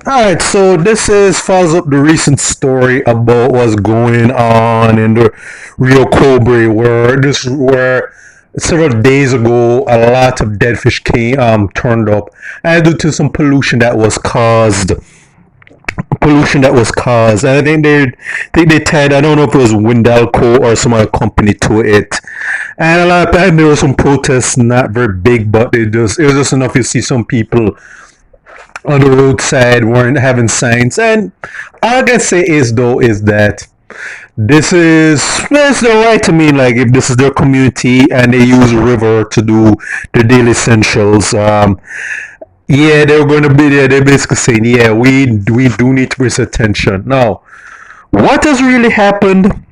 Alright, so this is follows up the recent story about what's going on in the Rio Cobre, where several days ago a lot of dead fish came turned up, and due to some pollution that was caused, and I think they tied, I don't know if it was Windalco or some other company to it, and a lot of time there were some protests, not very big, but it was just enough to see some people on the roadside weren't having signs. And all I can say is though is that this is the right to me. Like if this is their community and they use a river to do their daily essentials, yeah, they're going to be there. They're basically saying, yeah, we do need to pay attention. Now, what has really happened?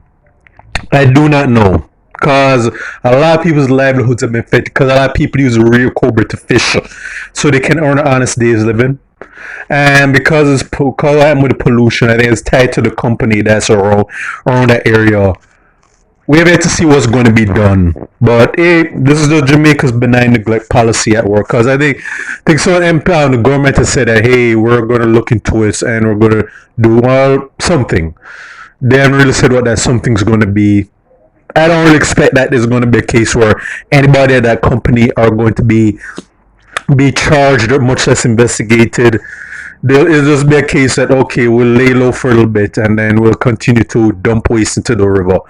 I do not know. Because a lot of people's livelihoods have been affected. Because a lot of people use the Rio Cobra to fish, so they can earn an honest day's living. And because I'm with the pollution, I think it's tied to the company that's around that area. We have yet to see what's going to be done, but this is the Jamaica's benign neglect policy at work. Because I think some MP and the government has said that hey, we're going to look into it and we're going to do something. They haven't really said what that something's going to be. I don't really expect that there's going to be a case where anybody at that company are going to be charged or much less investigated. It'll just be a case that okay, we'll lay low for a little bit and then we'll continue to dump waste into the river.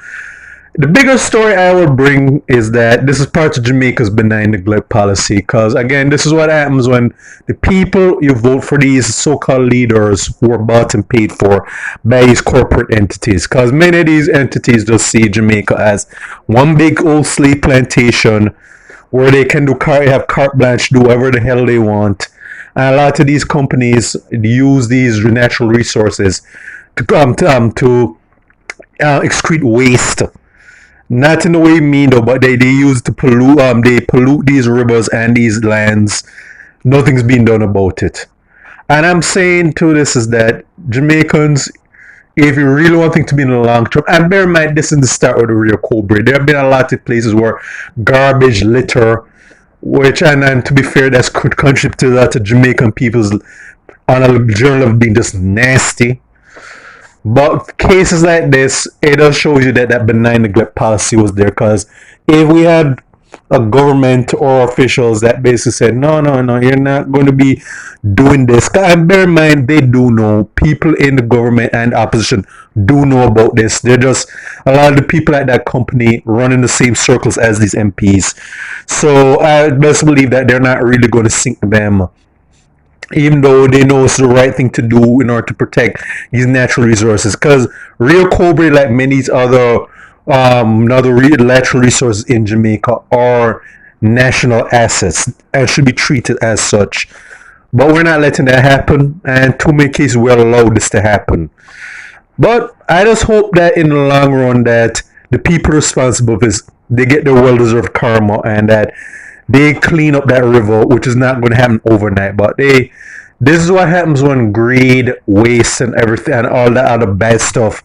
The bigger story I will bring is that this is part of Jamaica's benign neglect policy. Because again, this is what happens when the people you vote for these so-called leaders who are bought and paid for by these corporate entities. Because many of these entities just see Jamaica as one big old slave plantation where they can have carte blanche, do whatever the hell they want. And a lot of these companies use these natural resources to excrete waste, not in the way you mean though, but they use to pollute. They pollute these rivers and these lands. Nothing's being done about it. And I'm saying to this is that Jamaicans, if you really want things to be in the long term, and bear in mind this is the start of the Rio Cobre. There have been a lot of places where garbage, litter, and to be fair, that's could contribute to that to Jamaican people's on a journal of being just nasty. But cases like this, it does show you that that benign neglect policy was there. Because if we had a government or officials that basically said, no, no, no, you're not going to be doing this. And bear in mind, they do know. People in the government and opposition do know about this. They're just, a lot of the people at that company run in the same circles as these MPs. So I best believe that they're not really going to sink them, even though they know it's the right thing to do in order to protect these natural resources. Because Rio Cobre, like many other natural resources in Jamaica, are national assets and should be treated as such. But we're not letting that happen, and too many cases will allow this to happen. But I just hope that in the long run that the people responsible for this, they get their well-deserved karma and that they clean up that river, which is not going to happen overnight. But this is what happens when greed, waste, and everything, and all that other bad stuff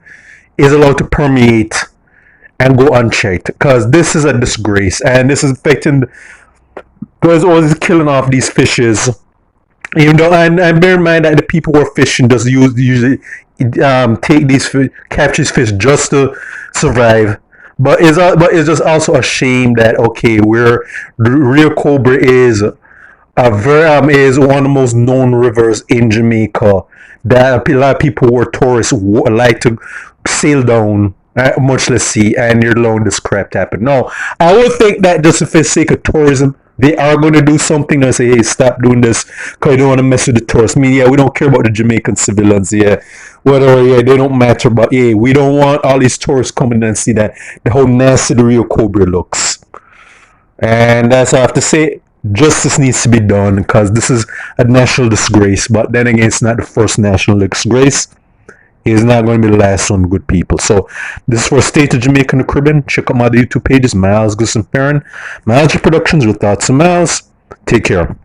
is allowed to permeate and go unchecked. Because this is a disgrace, and this is affecting. There's always killing off these fishes. Even though, and bear in mind that the people who are fishing just usually take capture these fish just to survive. But it's just also a shame that okay, we're Rio Cobra is one of the most known rivers in Jamaica that a lot of people who are tourists like to sail down. Much less see, and you're alone this crap happen. No, I would think that just for the sake of tourism, they are going to do something and say, hey, stop doing this because you don't want to mess with the tourists. I mean, yeah, we don't care about the Jamaican civilians, yeah. Whether, yeah, they don't matter, but yeah, we don't want all these tourists coming and see that the whole nasty the Rio Cobra looks. And that's all I have to say. Justice needs to be done because this is a national disgrace. But then again, it's not the first national disgrace. It's not going to be the last one, good people. So, this is for State of Jamaica and the Caribbean. Check out my other YouTube pages, Miles Gus and Farron. Miles Productions with Thoughts and Miles. Take care.